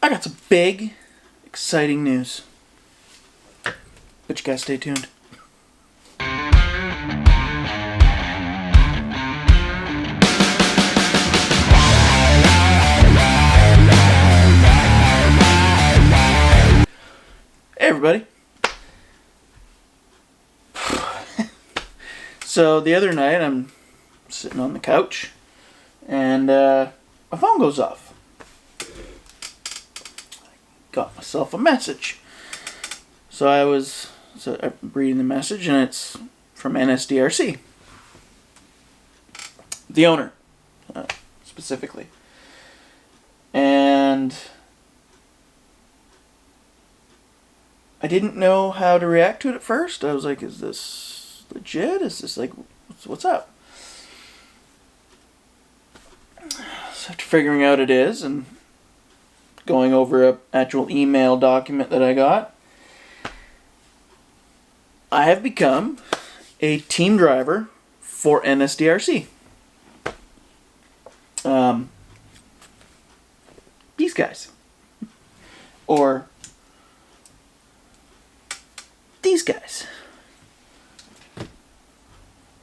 I got some big, exciting news. But you guys stay tuned. Hey everybody. So the other night I'm sitting on the couch and my phone goes off. I got myself a message. So I'm reading the message and it's from NSDRC. The owner, specifically. And I didn't know how to react to it at first. I was like, is this legit? Is this like, what's up? So after figuring out it is and going over an actual email document that I got, I have become a team driver for NSDRC. These guys. Or these guys.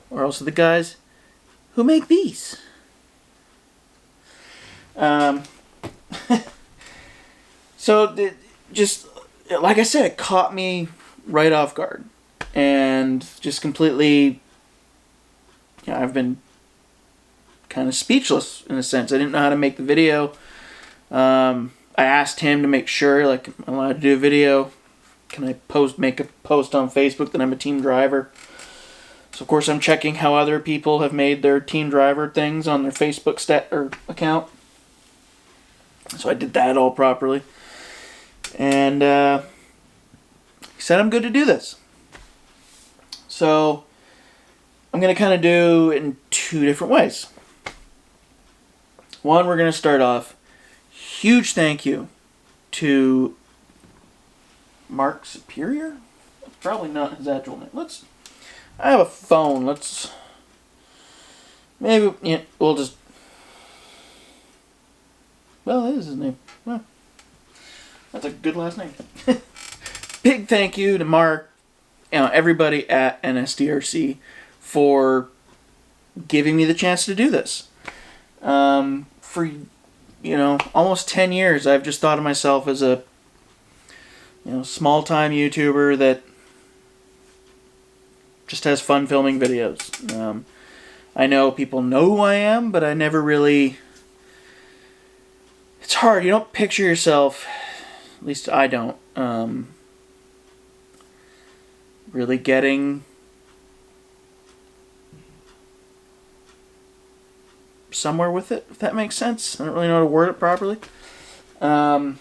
Or also the guys who make these. So, just, like I said, it caught me right off guard. And just completely, I've been kind of speechless in a sense. I didn't know how to make the video. I asked him to make sure, like, I'm allowed to do a video. Can I make a post on Facebook that I'm a team driver? So of course I'm checking how other people have made their team driver things on their Facebook account. So I did that all properly. And he said I'm good to do this. So I'm going to kind of do it in two different ways. One, we're going to start off. Huge thank you to Mark Superior? Probably not his actual name. I have a phone. Maybe, yeah, we'll just, well, that is his name. Well, that's a good last name. Big thank you to Mark, everybody at NSDRC for giving me the chance to do this. For, almost 10 years, I've just thought of myself as a small-time YouTuber that just has fun filming videos. I know people know who I am, but I never really... It's hard. You don't picture yourself, at least I don't, really getting somewhere with it, if that makes sense. I don't really know how to word it properly. I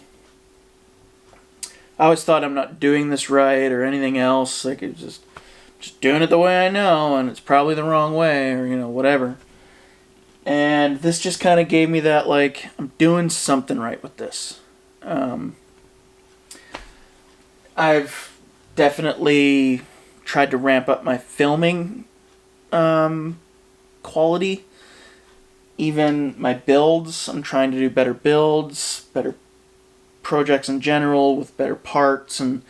always thought I'm not doing this right or anything else. Like, it's just doing it the way I know, and it's probably the wrong way, or, whatever. And this just kind of gave me that, like, I'm doing something right with this. I've definitely tried to ramp up my filming quality. Even my builds, I'm trying to do better builds, better projects in general with better parts, and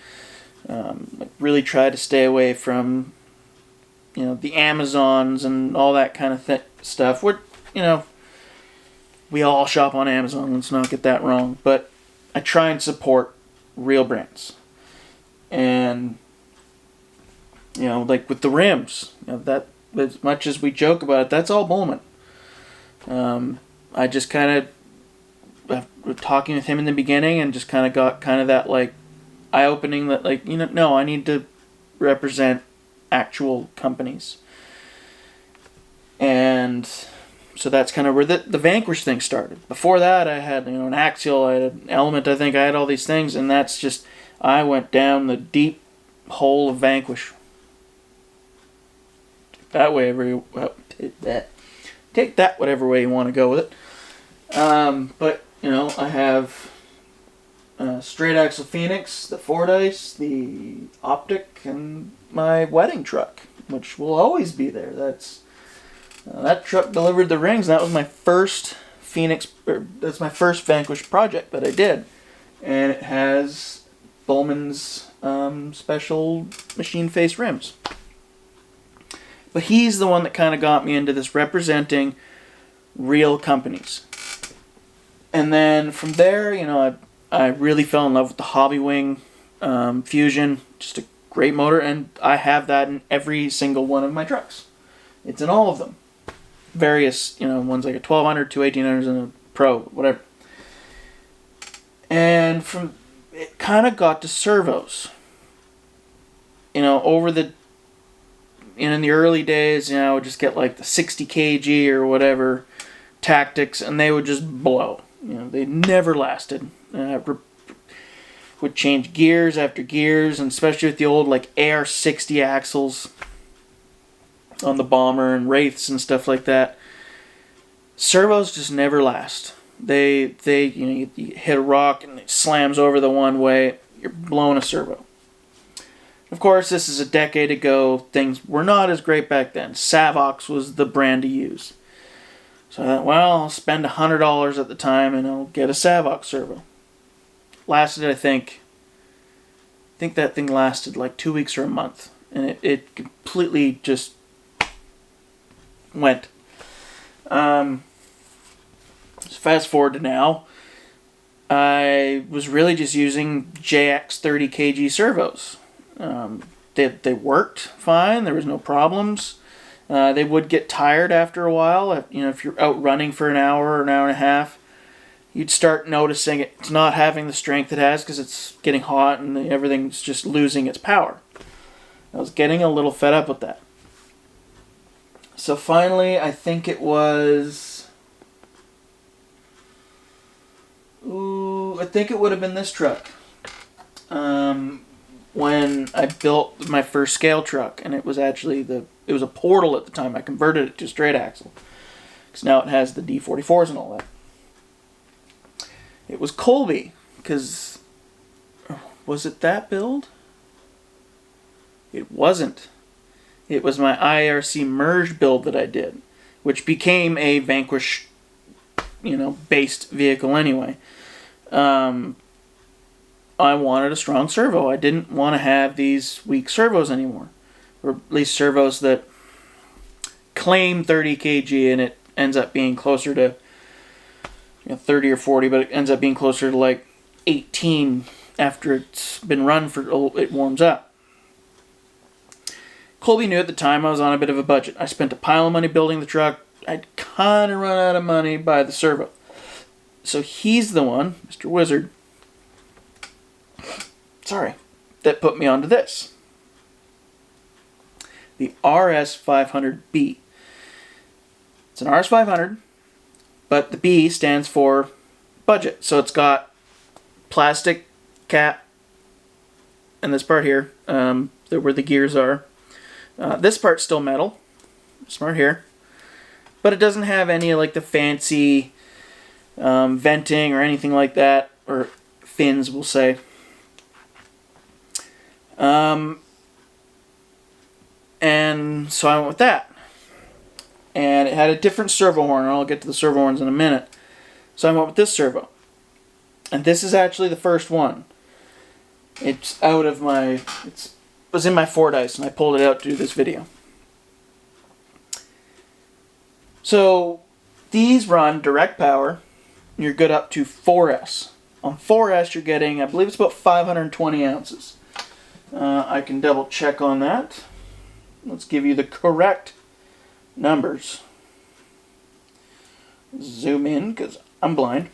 really try to stay away from the Amazons and all that kind of stuff. We all shop on Amazon, let's not get that wrong, but I try and support real brands. And like with the rims, that, as much as we joke about it, that's all Bullman. I just kind of talking with him in the beginning and just kind of got that like eye-opening that like, no, I need to represent actual companies. And so that's kind of where the Vanquish thing started. Before that I had an Axial, I had an Element, I think I had all these things, and that's just, I went down the deep hole of Vanquish. Take that whatever way you want to go with it. But I have straight axle Phoenix, the Fordyce, the Optic, and my wedding truck, which will always be there. That truck delivered the rings. And that was my first that's my first Vanquish project that I did, and it has Bullman's special machine face rims. But he's the one that kind of got me into this representing real companies. And then from there, you know, I really fell in love with the Hobby Wing Fusion. Just a great motor, and I have that in every single one of my trucks. It's in all of them. Various, you know, one's like a 1200, two 1800s, and a Pro, whatever. And from it kind of got to servos. You know, in the early days, you know, I would just get like the 60 kg or whatever tactics, and they would just blow. You know, they never lasted. Would change gears after gears, and especially with the old like AR-60 axles on the Bomber and Wraiths and stuff like that. Servos just never last. They you know, you hit a rock and it slams over the one way, you're blowing a servo. Of course, this is a decade ago. Things were not as great back then. Savox was the brand to use. So I thought, well, I'll spend $100 at the time and I'll get a Savox servo. Lasted, I think that thing lasted like 2 weeks or a month. And it completely just went. So fast forward to now. I was really just using JX 30 kg servos. They worked fine. There was no problems. They would get tired after a while. You know, if you're out running for an hour or an hour and a half, you'd start noticing it's not having the strength it has because it's getting hot and everything's just losing its power. I was getting a little fed up with that. So finally, I think it was... I think it would have been this truck. When I built my first scale truck, and it was actually it was a Portal at the time. I converted it to straight axle because now it has the D44s and all that. It was Colby, because was it that build? It wasn't. It was my IRC merge build that I did, which became a Vanquish, you know, based vehicle anyway. I wanted a strong servo. I didn't want to have these weak servos anymore. Or at least servos that claim 30 kg and it ends up being closer to 30 or 40, but it ends up being closer to like 18 after it's been run for, it warms up. Colby knew at the time I was on a bit of a budget. I spent a pile of money building the truck. I'd kind of run out of money by the servo. So he's the one, Mr. Wizard, that put me onto this. The RS500B. It's an RS500, but the B stands for budget. So it's got plastic cap and this part here, where the gears are. This part's still metal. This part here. But it doesn't have any like the fancy venting or anything like that, or fins, we'll say. And so I went with that. And it had a different servo horn, and I'll get to the servo horns in a minute. So I went with this servo. And this is actually the first one. It's out of my... It was in my Fordyce, and I pulled it out to do this video. So these run direct power. You're good up to 4S. On 4S, you're getting, I believe it's about 520 ounces. I can double check on that. Let's give you the correct numbers. Zoom in, because I'm blind.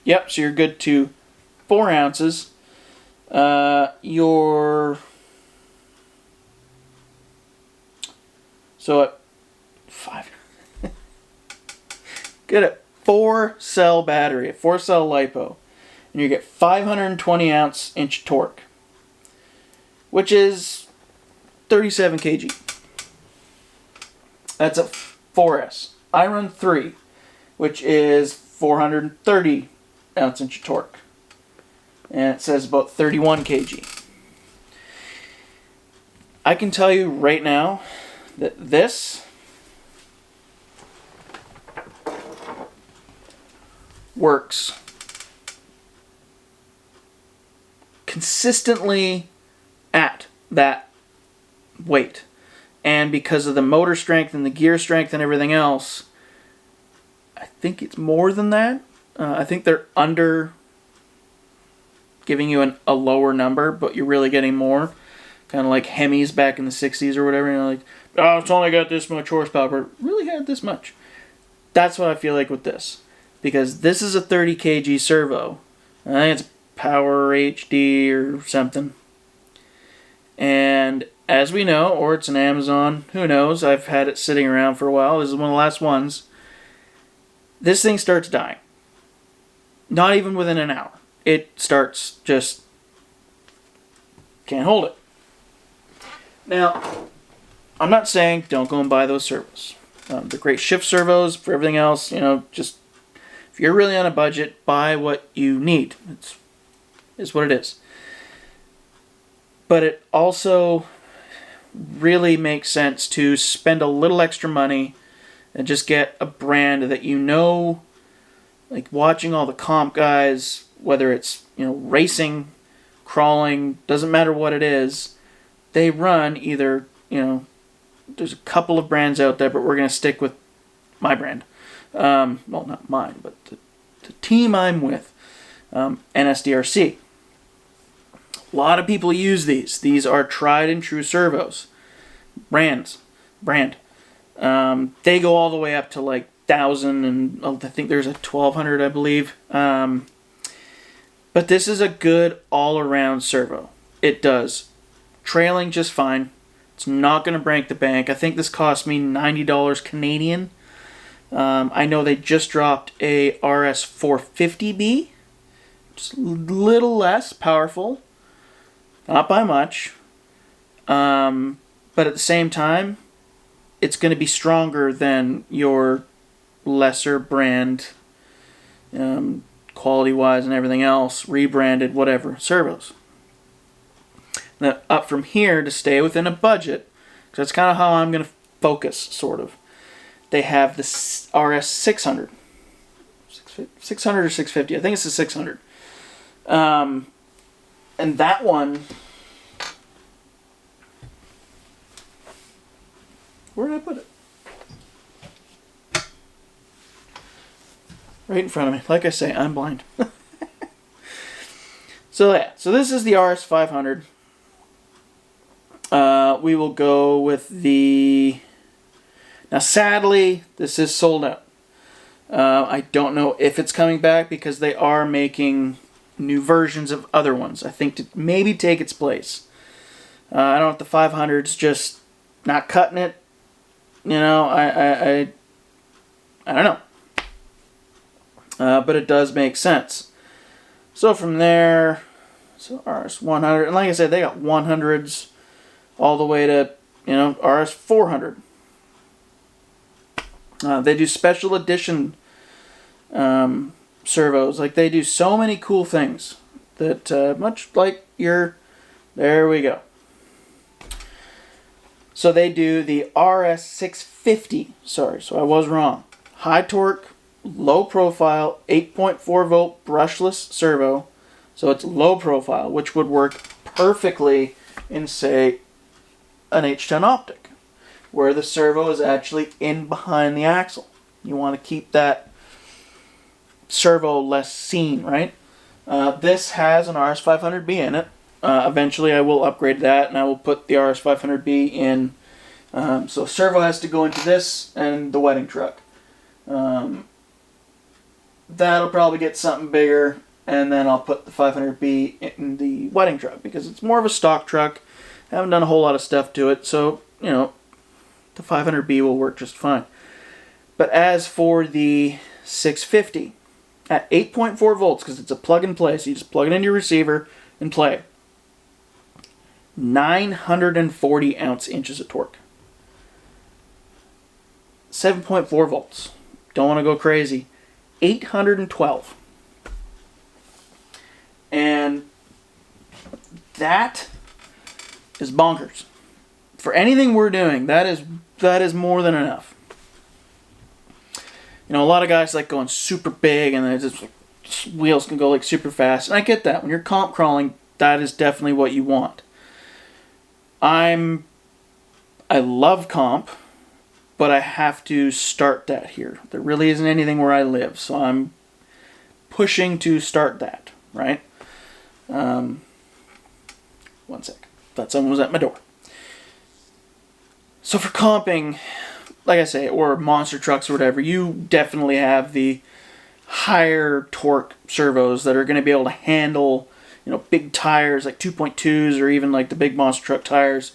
Yep, so you're good to 4 ounces. So at 5. Good at 4-cell battery, a 4-cell LiPo. And you get 520 ounce inch torque, which is 37 kg. That's a 4S. I run 3, which is 430 ounce inch torque. And it says about 31 kg. I can tell you right now that this works consistently at that weight. And because of the motor strength and the gear strength and everything else, I think it's more than that. I think they're under giving you a lower number, but you're really getting more. Kind of like Hemis back in the 60s or whatever. You're like, oh, it's only got this much horsepower, but it really had this much. That's what I feel like with this. Because this is a 30 kg servo. I think it's Power HD or something. And as we know, or it's an Amazon, who knows, I've had it sitting around for a while. This is one of the last ones. This thing starts dying. Not even within an hour. It starts just, can't hold it. Now, I'm not saying don't go and buy those servos. They're great shift servos. For everything else, you know, just, if you're really on a budget, buy what you need. It's what it is. But it also really makes sense to spend a little extra money and just get a brand that you know, like watching all the comp guys, whether it's, you know, racing, crawling, doesn't matter what it is, they run either, you know, there's a couple of brands out there, but we're going to stick with my brand. Well, not mine, but the team I'm with, NSDRC. A lot of people use these. These are tried and true servos. Brand. They go all the way up to like 1,000 and I think there's a 1,200, I believe. But this is a good all-around servo. It does trailing just fine. It's not going to break the bank. I think this cost me $90 Canadian. I know they just dropped a RS 450B. Just a little less powerful. Not by much. But at the same time, it's going to be stronger than your lesser brand, quality-wise and everything else, rebranded, whatever, servos. Now, up from here, to stay within a budget, because that's kind of how I'm going to focus, sort of. They have the RS 600. 600 or 650. I think it's the 600. And that one, where did I put it? Right in front of me. Like I say, I'm blind. So yeah, so this is the RS 500. We will go with the... Now sadly, this is sold out. I don't know if it's coming back because they are making new versions of other ones, I think, to maybe take its place. I don't know if the 500's just not cutting it. You know, I don't know. But it does make sense. So from there, so RS 100, and like I said, they got 100s all the way to, you know, RS 400. They do special edition servos. Like, they do so many cool things that, much like your, there we go. So they do the RS 650, sorry, so I was wrong. High torque, low profile, 8.4 volt brushless servo. So it's low profile, which would work perfectly in, say, an H10 optic, where the servo is actually in behind the axle. You want to keep that servo less seen, right? This has an RS 500B in it. Eventually I will upgrade that and I will put the RS 500B in. So servo has to go into this and the wedding truck. That'll probably get something bigger, and then I'll put the 500B in the wedding truck because it's more of a stock truck. I haven't done a whole lot of stuff to it, so, you know, the 500B will work just fine. But as for the 650, at 8.4 volts, because it's a plug and play, so you just plug it into your receiver and play. 940 ounce-inches of torque. 7.4 volts. Don't want to go crazy. 812. And that is bonkers. For anything we're doing, that is more than enough. You know, a lot of guys like going super big and just wheels can go like super fast. And I get that. When you're comp crawling, that is definitely what you want. I love comp, but I have to start that here. There really isn't anything where I live, so I'm pushing to start that, right? One sec. Thought someone was at my door. So for comping, like I say, or monster trucks or whatever, you definitely have the higher torque servos that are going to be able to handle, big tires like 2.2s or even like the big monster truck tires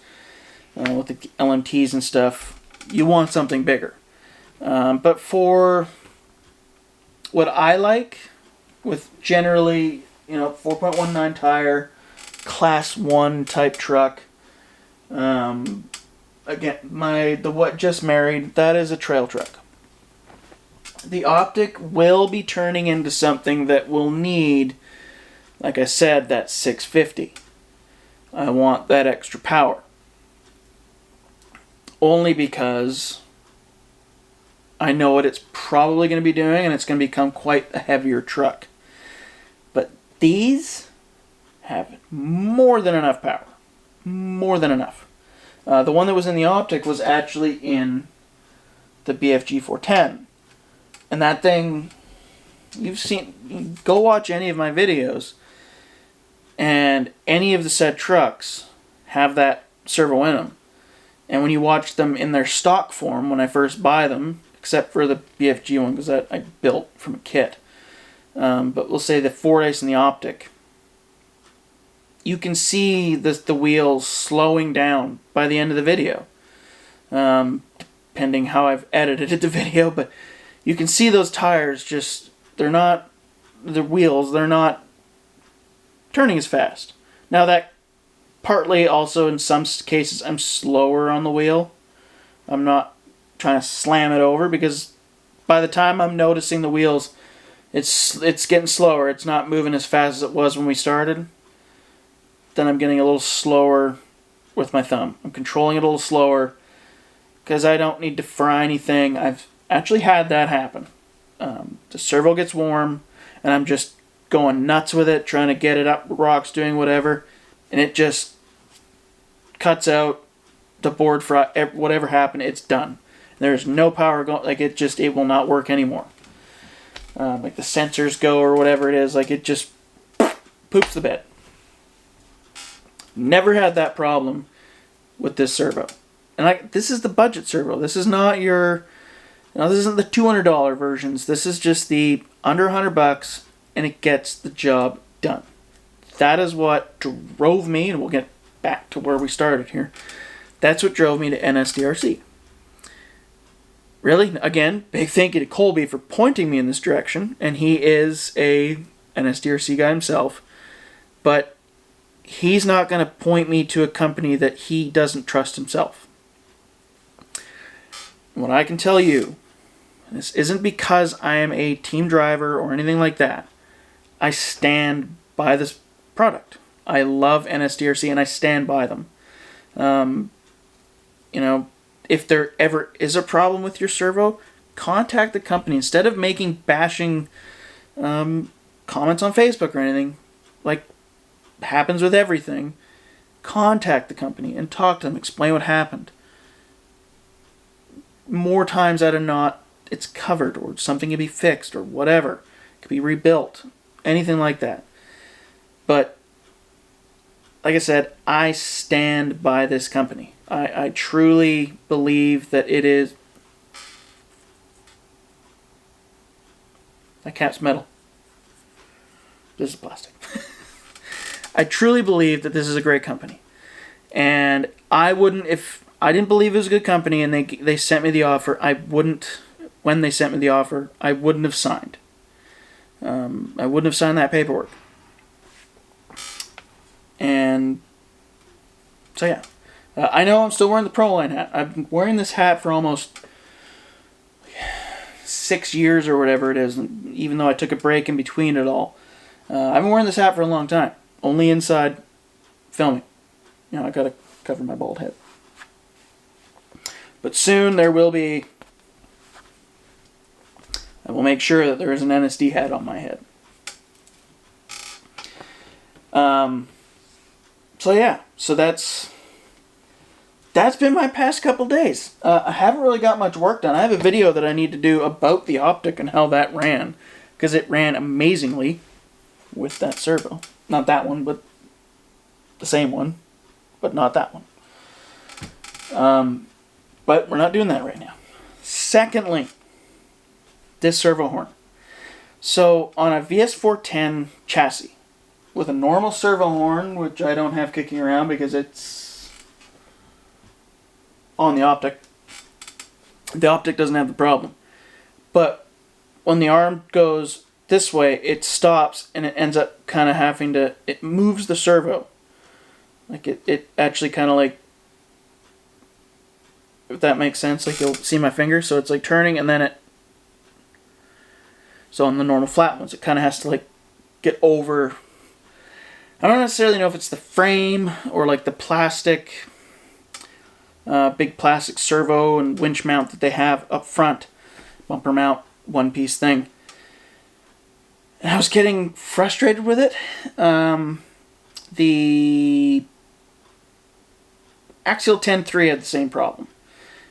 with the LMTs and stuff. You want something bigger. But for what I like, with generally, 4.19 tire, class 1 type truck. Again, the what just married, that is a trail truck. The Optic will be turning into something that will need, like I said, that 650. I want that extra power. Only because I know what it's probably going to be doing, and it's going to become quite a heavier truck. But these have more than enough power. More than enough. The one that was in the Optic was actually in the BFG 410. And that thing, you've seen, go watch any of my videos, and any of the said trucks have that servo in them. And when you watch them in their stock form, when I first buy them, except for the BFG one, because that I built from a kit, but we'll say the Fordice and the Optic, you can see the wheels slowing down by the end of the video, depending how I've edited the video, but you can see those tires just, the wheels, they're not turning as fast. Now that partly also in some cases I'm slower on the wheel. I'm not trying to slam it over, because by the time I'm noticing the wheels, it's getting slower. It's not moving as fast as it was when we started. Then I'm getting a little slower with my thumb. I'm controlling it a little slower because I don't need to fry anything. I've actually had that happen. The servo gets warm and I'm just going nuts with it, trying to get it up rocks, doing whatever, and it just cuts out the board fry. Whatever happened, it's done. There's no power going. Like it will not work anymore. Like the sensors go or whatever it is. Like it just poops the bed. Never had that problem with this servo. And this is the budget servo. This is not your, this isn't the $200 versions. This is just the under $100, and it gets the job done. That is what drove me, and we'll get back to where we started here. That's what drove me to NSDRC. Really, again, big thank you to Colby for pointing me in this direction, and he is a NSDRC guy himself, but he's not going to point me to a company that he doesn't trust himself. What I can tell you, this isn't because I am a team driver or anything like that. I stand by this product. I love NSDRC and I stand by them. If there ever is a problem with your servo, contact the company. Instead of making bashing comments on Facebook or anything, like happens with everything, contact the company and talk to them, explain what happened. More times out of not, it's covered, or something can be fixed, or whatever. It could be rebuilt, anything like that. But like I said, I stand by this company. I truly believe that it is. That cap's metal. This is plastic. I truly believe that this is a great company. And I wouldn't, if I didn't believe it was a good company and they sent me the offer, when they sent me the offer, I wouldn't have signed. I wouldn't have signed that paperwork. And so yeah. I know I'm still wearing the Proline hat. I've been wearing this hat for almost 6 years or whatever it is, even though I took a break in between it all. I've been wearing this hat for a long time. Only inside filming. I gotta cover my bald head. But soon there will be... I will make sure that there is an NSD hat on my head. So yeah, so that's been my past couple days. I haven't really got much work done. I have a video that I need to do about the optic and how that ran, because it ran amazingly with that servo. Not that one, but the same one, but not that one. But we're not doing that right now. Secondly, this servo horn. So on a VS410 chassis with a normal servo horn, which I don't have kicking around because it's on the optic doesn't have the problem. But when the arm goes this way, it stops and it ends up kind of having to, it moves the servo. Like it actually kind of like, if that makes sense, like you'll see my finger, so it's like turning and then it, so on the normal flat ones, it kind of has to like get over, I don't necessarily know if it's the frame or like the plastic, big plastic servo and winch mount that they have up front, bumper mount, one piece thing. And I was getting frustrated with it. The Axial 10.3 had the same problem.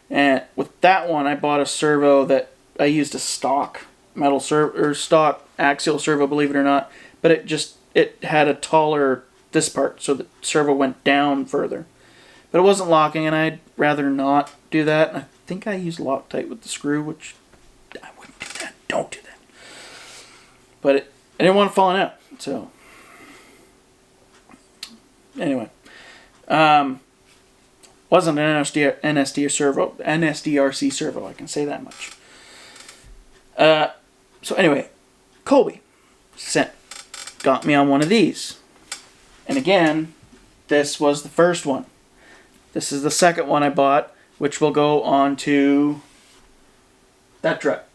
And with that one, I bought a servo that I used a stock metal servo, or stock axial servo, believe it or not. But it had a taller, this part, so the servo went down further. But it wasn't locking, and I'd rather not do that. And I think I used Loctite with the screw, which I wouldn't do that. Don't do that. But I didn't want it falling out, so anyway. Wasn't an NSDRC servo, I can say that much. So anyway, Colby got me on one of these. And again, this was the first one. This is the second one I bought, which will go on to that truck.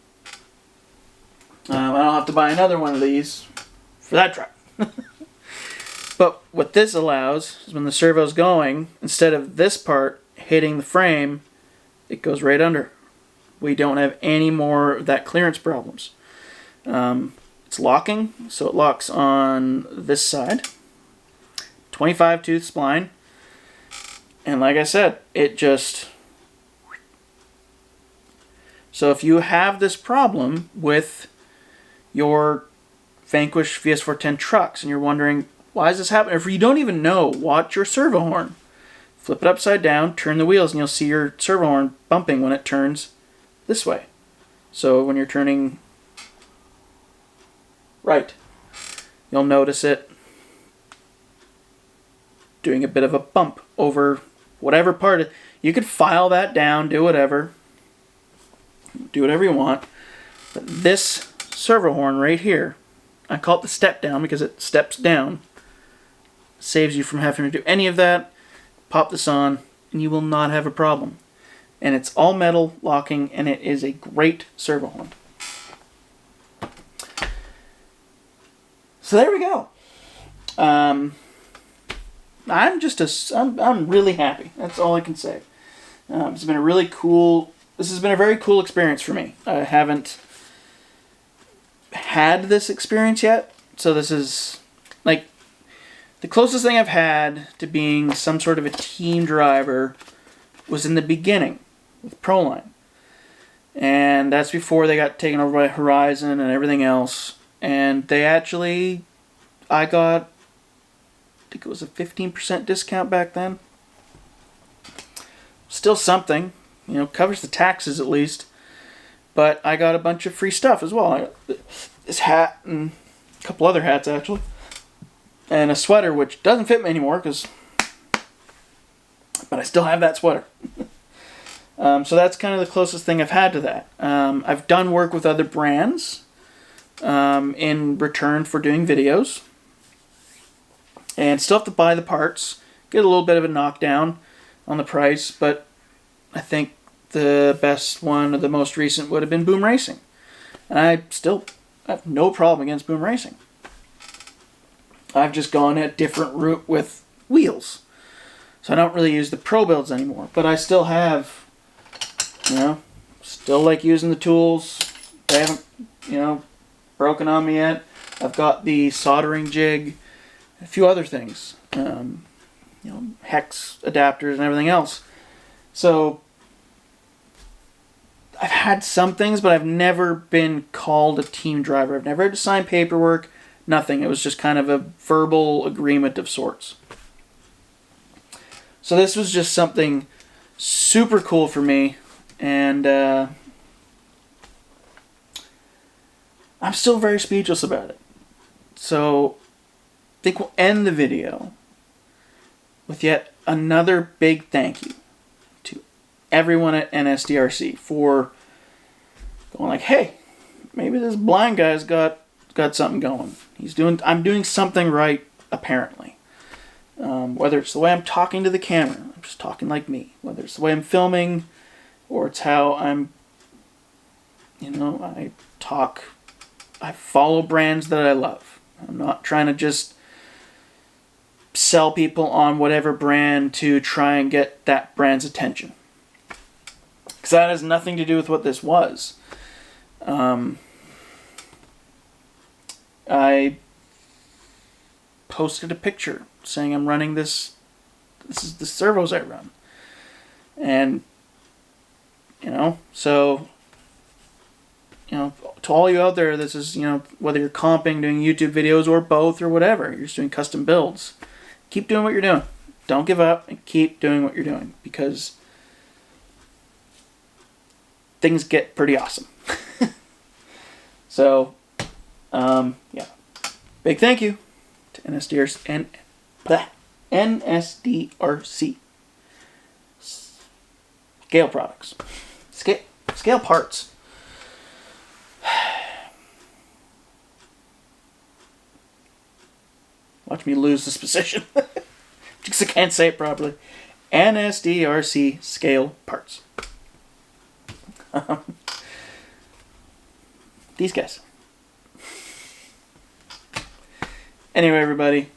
I don't have to buy another one of these for that truck. But what this allows is when the servo's going, instead of this part hitting the frame, it goes right under. We don't have any more of that clearance problems. It's locking, so it locks on this side. 25 tooth spline. And like I said, it just... So if you have this problem with your Vanquish VS410 trucks and you're wondering, why is this happening? If you don't even know, watch your servo horn. Flip it upside down, turn the wheels, and you'll see your servo horn bumping when it turns this way. So when you're turning right, you'll notice it doing a bit of a bump over whatever part. You could file that down, do whatever you want. But this servo horn right here, I call it the step down because it steps down. Saves you from having to do any of that. Pop this on and you will not have a problem. And it's all metal locking and it is a great servo horn. So there we go. I'm really happy. That's all I can say. It's been a really cool, this has been a very cool experience for me. I haven't had this experience yet. So this is like the closest thing I've had to being some sort of a team driver was in the beginning with Proline. And that's before they got taken over by Horizon and everything else. And they actually, I think it was a 15% discount back then. Still something, you know, covers the taxes at least. But I got a bunch of free stuff as well. I got this hat and a couple other hats actually. And a sweater, which doesn't fit me anymore, but I still have that sweater. So that's kind of the closest thing I've had to that. I've done work with other brands in return for doing videos. And still have to buy the parts. Get a little bit of a knockdown on the price, but I think the best one, or the most recent, would have been BoomRacing. And I have no problem against BoomRacing. I've just gone a different route with wheels. So I don't really use the Pro builds anymore. But I still have, still like using the tools. They haven't, broken on me yet. I've got the soldering jig, a few other things. hex adapters and everything else. So I've had some things, but I've never been called a team driver. I've never had to sign paperwork, nothing. It was just kind of a verbal agreement of sorts. So this was just something super cool for me, and I'm still very speechless about it. So I think we'll end the video with yet another big thank you to everyone at NSDRC for going like, hey, maybe this blind guy's got something going. I'm doing something right, apparently. Whether it's the way I'm talking to the camera, I'm just talking like me. Whether it's the way I'm filming, or it's how I talk. I follow brands that I love. I'm not trying to just sell people on whatever brand to try and get that brand's attention. Because that has nothing to do with what this was. I posted a picture saying I'm running this is the servos I run. And, so, to all you out there, this is, whether you're comping, doing YouTube videos, or both, or whatever, you're just doing custom builds. Keep doing what you're doing. Don't give up, and keep doing what you're doing, because things get pretty awesome. So, yeah. Big thank you to NSDRC Scale products. Scale parts. Watch me lose this position. Because I can't say it properly. NSDRC Scale Parts. These guys. Anyway, everybody,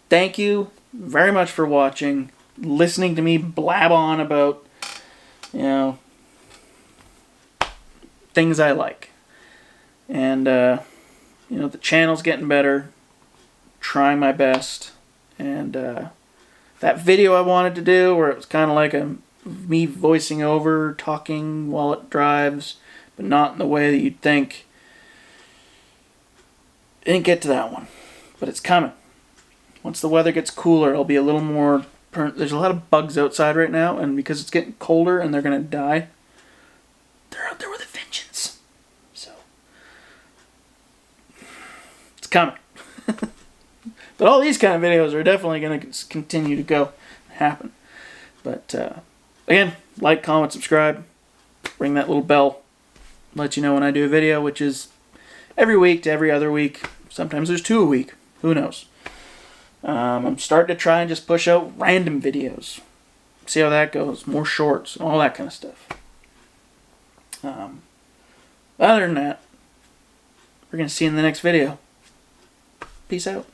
thank you very much for watching, listening to me blab on about, things I like. And, the channel's getting better, trying my best. And that video I wanted to do, where it was kind of like me voicing over, talking while it drives, but not in the way that you'd think. Didn't get to that one. But it's coming. Once the weather gets cooler, it'll be a little more... There's a lot of bugs outside right now, and because it's getting colder and they're going to die, they're out there with a vengeance. So, it's coming. But all these kind of videos are definitely going to continue to go and happen. But, again, like, comment, subscribe. Ring that little bell. Let you know when I do a video, which is every week to every other week. Sometimes there's 2 a week. Who knows? I'm starting to try and just push out random videos. See how that goes. More shorts. All that kind of stuff. Other than that, we're going to see you in the next video. Peace out.